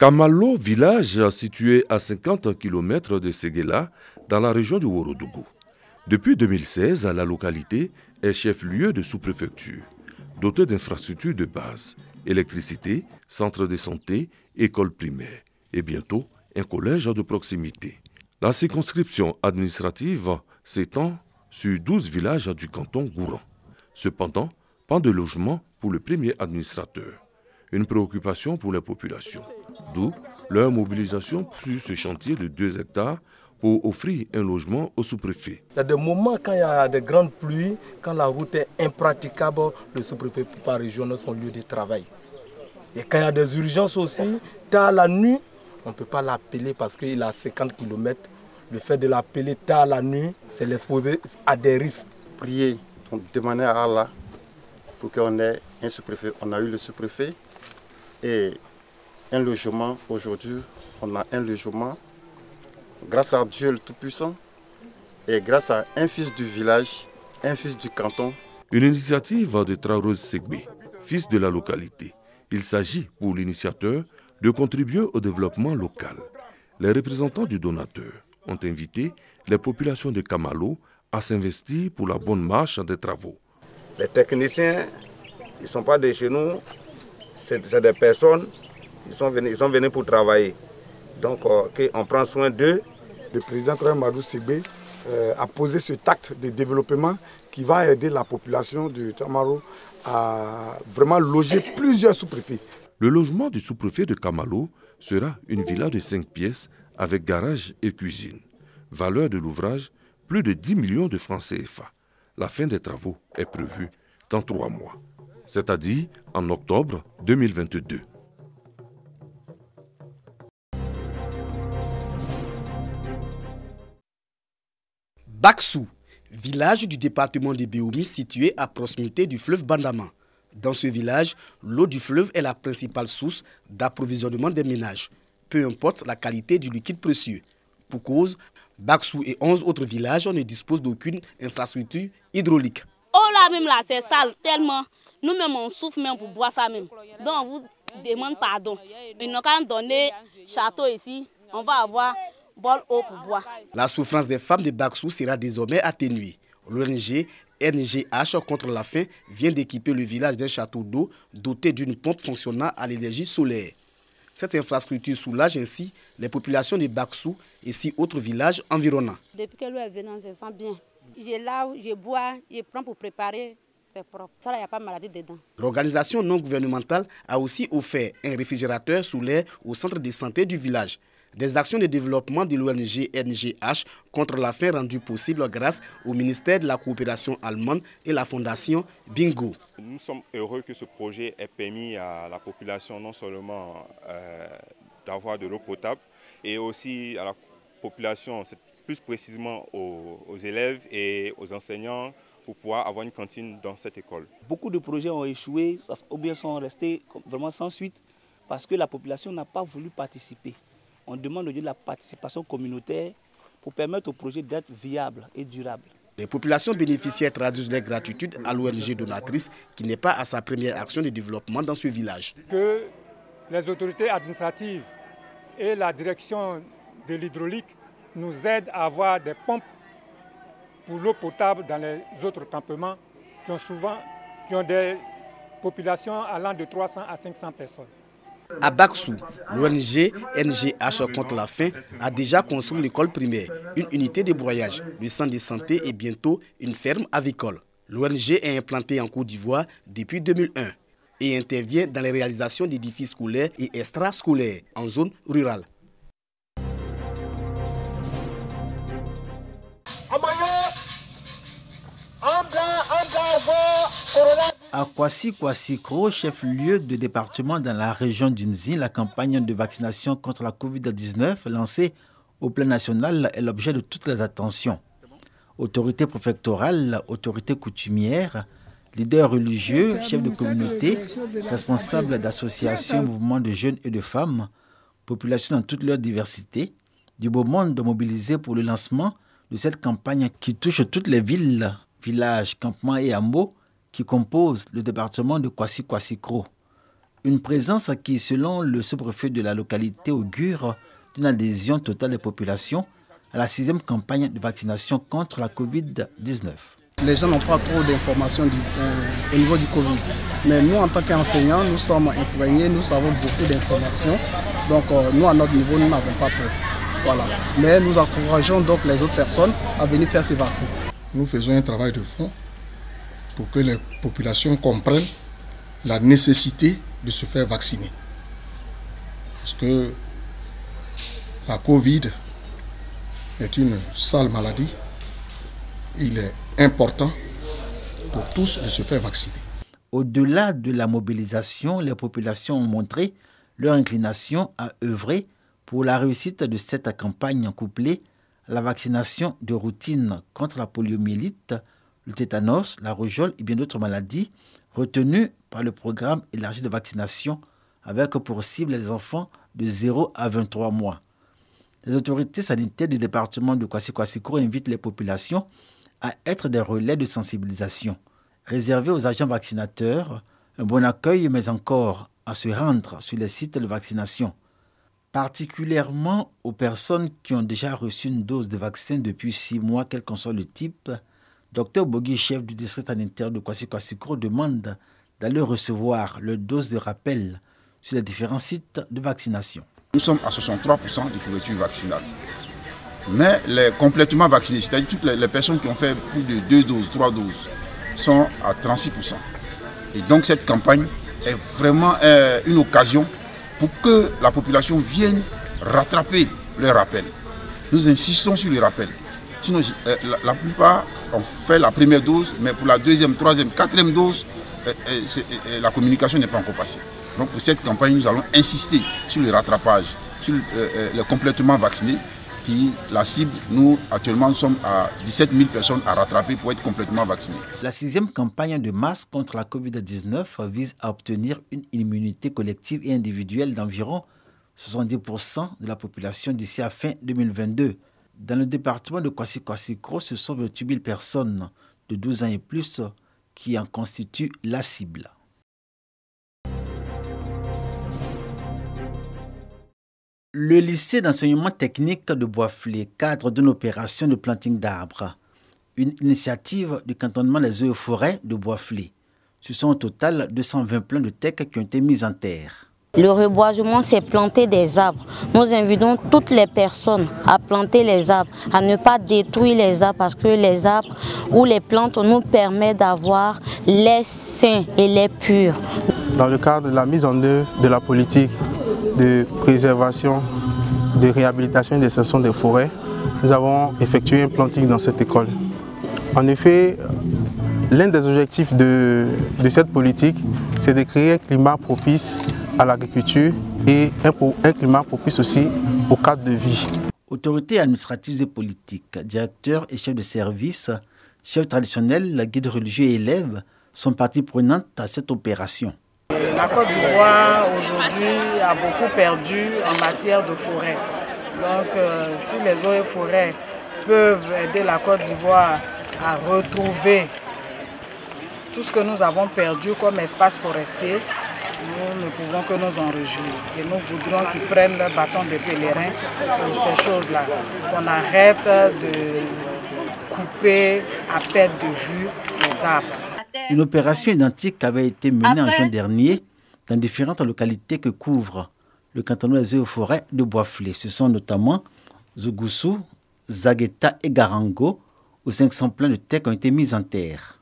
Kamalo, village situé à 50 km de Séguéla, dans la région du Ourodougou. Depuis 2016, la localité est chef-lieu de sous-préfecture, dotée d'infrastructures de base, électricité, centre de santé, école primaire et bientôt un collège de proximité. La circonscription administrative s'étend sur 12 villages du canton Gouran. Cependant, pas de logement pour le premier administrateur. Une préoccupation pour les populations, d'où leur mobilisation sur ce chantier de 2 hectares pour offrir un logement au sous-préfet. Il y a des moments quand il y a de grandes pluies, quand la route est impraticable, le sous-préfet par région dans son lieu de travail. Et quand il y a des urgences aussi, tard la nuit, on ne peut pas l'appeler parce qu'il a 50 km. Le fait de l'appeler tard la nuit, c'est l'exposer à des risques. Prier, on demandait à Allah pour qu'on ait un sous-préfet. On a eu le sous-préfet et un logement. Aujourd'hui, on a un logement grâce à Dieu le Tout-Puissant et grâce à un fils du village, un fils du canton. Une initiative de Traoré Segbé, fils de la localité. Il s'agit pour l'initiateur de contribuer au développement local. Les représentants du donateur ont invité les populations de Kamalo à s'investir pour la bonne marche des travaux. Les techniciens, ils ne sont pas de chez nous, c'est des personnes, ils sont venus pour travailler. Donc on prend soin d'eux. Le président Traoré Segbé a posé ce acte de développement qui va aider la population de Kamalo à vraiment loger plusieurs sous-préfets. Le logement du sous-préfet de Kamalo sera une villa de 5 pièces avec garage et cuisine. Valeur de l'ouvrage, plus de 10 millions de francs CFA. La fin des travaux est prévue dans 3 mois, c'est-à-dire en octobre 2022. Baksou, village du département de Béoumi situé à proximité du fleuve Bandama. Dans ce village, l'eau du fleuve est la principale source d'approvisionnement des ménages, peu importe la qualité du liquide précieux. Pour cause, Baksou et 11 autres villages ne disposent d'aucune infrastructure hydraulique. Oh là même là, c'est sale tellement. Nous-mêmes on souffre même pour boire ça même. Donc on vous demande pardon. Ils n'ont qu'à donner château ici, on va avoir bol eau pour boire. La souffrance des femmes de Baksou sera désormais atténuée. L'ONG NGH contre la faim vient d'équiper le village d'un château d'eau doté d'une pompe fonctionnant à l'énergie solaire. Cette infrastructure soulage ainsi les populations de Baksou et 6 autres villages environnants. Depuis que l'eau est venue, on se sent bien. Je lave, je bois, je prends pour préparer, c'est propre. Ça, il n'y a pas de maladie dedans. L'organisation non gouvernementale a aussi offert un réfrigérateur solaire au centre de santé du village. Des actions de développement de l'ONG NGH contre la faim rendues possibles grâce au ministère de la coopération allemande et la fondation Bingo. Nous sommes heureux que ce projet ait permis à la population non seulement d'avoir de l'eau potable, et aussi à la population, plus précisément aux élèves et aux enseignants, pour pouvoir avoir une cantine dans cette école. Beaucoup de projets ont échoué ou bien sont restés vraiment sans suite parce que la population n'a pas voulu participer. On demande de la participation communautaire pour permettre au projet d'être viable et durable. Les populations bénéficiaires traduisent leur gratitude à l'ONG donatrice qui n'est pas à sa première action de développement dans ce village. Que les autorités administratives et la direction de l'hydraulique nous aident à avoir des pompes pour l'eau potable dans les autres campements qui ont des populations allant de 300 à 500 personnes. À Baksou, l'ONG NGH contre la faim a déjà construit l'école primaire, une unité de broyage, le centre de santé et bientôt une ferme avicole. L'ONG est implantée en Côte d'Ivoire depuis 2001 et intervient dans les réalisations d'édifices scolaires et extrascolaires en zone rurale. À Kwasi-Kwasi-Kro, chef-lieu de département dans la région d'Unzi, la campagne de vaccination contre la Covid-19 lancée au plan national est l'objet de toutes les attentions. Autorités préfectorales, autorités coutumières, leaders religieux, chefs de communauté, responsables d'associations, mouvements de jeunes et de femmes, population dans toute leur diversité, du beau monde mobilisé pour le lancement de cette campagne qui touche toutes les villes, villages, campements et hameaux qui composent le département de Kwasi-Kwasi-Kro. Une présence qui, selon le sous-préfet de la localité, augure d'une adhésion totale des populations à la 6e campagne de vaccination contre la Covid-19. Les gens n'ont pas trop d'informations au niveau du Covid. Mais nous, en tant qu'enseignants, nous sommes imprégnés, nous savons beaucoup d'informations. Donc nous, à notre niveau, nous n'avons pas peur. Voilà. Mais nous encourageons donc les autres personnes à venir faire ces vaccins. Nous faisons un travail de fond pour que les populations comprennent la nécessité de se faire vacciner. Parce que la Covid est une sale maladie. Il est important pour tous de se faire vacciner. Au-delà de la mobilisation, les populations ont montré leur inclination à œuvrer pour la réussite de cette campagne couplée à la vaccination de routine contre la poliomyélite, le tétanos, la rougeole et bien d'autres maladies retenues par le programme élargi de vaccination avec pour cible les enfants de 0 à 23 mois. Les autorités sanitaires du département de Kwasi-Kwassikro invitent les populations à être des relais de sensibilisation, réservés aux agents vaccinateurs, un bon accueil, mais encore à se rendre sur les sites de vaccination, particulièrement aux personnes qui ont déjà reçu une dose de vaccin depuis 6 mois, quel qu'en soit le type. Dr Bogui, chef du district sanitaire de Kwasi-Kwassikro, demande d'aller recevoir leur dose de rappel sur les différents sites de vaccination. Nous sommes à 63% de couverture vaccinale. Mais les complètement vaccinés, c'est-à-dire toutes les personnes qui ont fait plus de 2 doses, 3 doses, sont à 36%. Et donc cette campagne est vraiment une occasion pour que la population vienne rattraper les rappels. Nous insistons sur les rappels. Sinon, la plupart ont fait la première dose, mais pour la 2e, 3e, 4e dose, la communication n'est pas encore passée. Donc pour cette campagne, nous allons insister sur le rattrapage, sur le complètement vacciné, qui la cible, nous actuellement nous sommes à 17 000 personnes à rattraper pour être complètement vaccinés. La 6e campagne de masse contre la Covid-19 vise à obtenir une immunité collective et individuelle d'environ 70% de la population d'ici à fin 2022. Dans le département de Kwasi-Kwassikro, ce sont 28 000 personnes de 12 ans et plus qui en constituent la cible. Le lycée d'enseignement technique de Boisflé, cadre d'une opération de planting d'arbres, une initiative du cantonnement des eaux et forêts de Boisflé. Ce sont au total 220 plants de teck qui ont été mis en terre. Le reboisement, c'est planter des arbres. Nous invitons toutes les personnes à planter les arbres, à ne pas détruire les arbres parce que les arbres ou les plantes nous permettent d'avoir l'air sain et l'air pur. Dans le cadre de la mise en œuvre de la politique de préservation, de réhabilitation et d'extension des forêts, nous avons effectué un planting dans cette école. En effet, l'un des objectifs de cette politique, c'est de créer un climat propice à l'agriculture et un climat propice aussi au cadre de vie. Autorités administratives et politiques, directeurs et chefs de service, chefs traditionnels, guides religieux et élèves sont parties prenantes à cette opération. La Côte d'Ivoire aujourd'hui a beaucoup perdu en matière de forêt. Donc si les eaux et forêts peuvent aider la Côte d'Ivoire à retrouver tout ce que nous avons perdu comme espace forestier, nous ne pouvons que nous en réjouir. Et nous voudrons qu'ils prennent le bâton de pèlerin pour ces choses-là. Qu'on arrête de couper à perte de vue les arbres. Une opération identique avait été menée en juin dernier dans différentes localités que couvre le cantonnement des eaux et forêts de Boisflé. Ce sont notamment Zougoussou, Zagueta et Garango, où 500 plants de teck ont été mis en terre.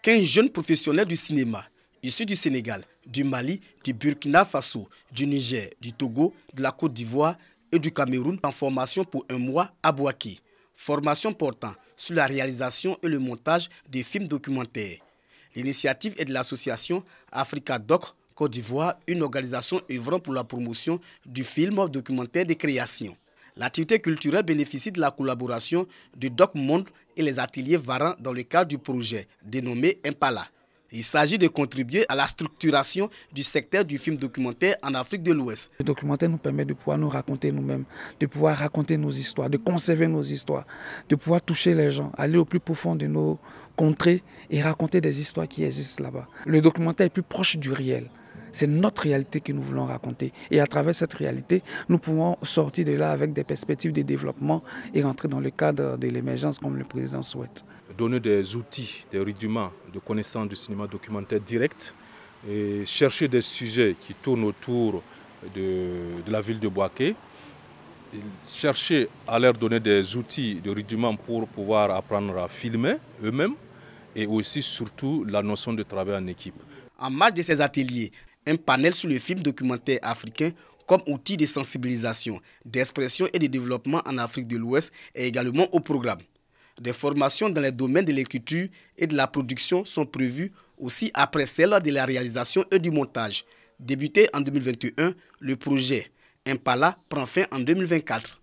Qu'un jeune professionnel du cinéma, issu du Sénégal, du Mali, du Burkina Faso, du Niger, du Togo, de la Côte d'Ivoire et du Cameroun en formation pour un mois à Bouaké. Formation portant sur la réalisation et le montage des films documentaires. L'initiative est de l'association Africa Doc Côte d'Ivoire, une organisation œuvrant pour la promotion du film documentaire de création. L'activité culturelle bénéficie de la collaboration du Doc Monde et les ateliers Varan dans le cadre du projet dénommé Impala. Il s'agit de contribuer à la structuration du secteur du film documentaire en Afrique de l'Ouest. Le documentaire nous permet de pouvoir nous raconter nous-mêmes, de pouvoir raconter nos histoires, de conserver nos histoires, de pouvoir toucher les gens, aller au plus profond de nos contrées et raconter des histoires qui existent là-bas. Le documentaire est plus proche du réel. C'est notre réalité que nous voulons raconter. Et à travers cette réalité, nous pouvons sortir de là avec des perspectives de développement et rentrer dans le cadre de l'émergence comme le président souhaite. Donner des outils, des rudiments de connaissance du cinéma documentaire direct et chercher des sujets qui tournent autour de la ville de Bouaké. Chercher à leur donner des outils, des rudiments pour pouvoir apprendre à filmer eux-mêmes et aussi surtout la notion de travail en équipe. En marge de ces ateliers, un panel sur le film documentaire africain comme outil de sensibilisation, d'expression et de développement en Afrique de l'Ouest est également au programme. Des formations dans les domaines de l'écriture et de la production sont prévues aussi après celle de la réalisation et du montage. Débuté en 2021, le projet Impala prend fin en 2024.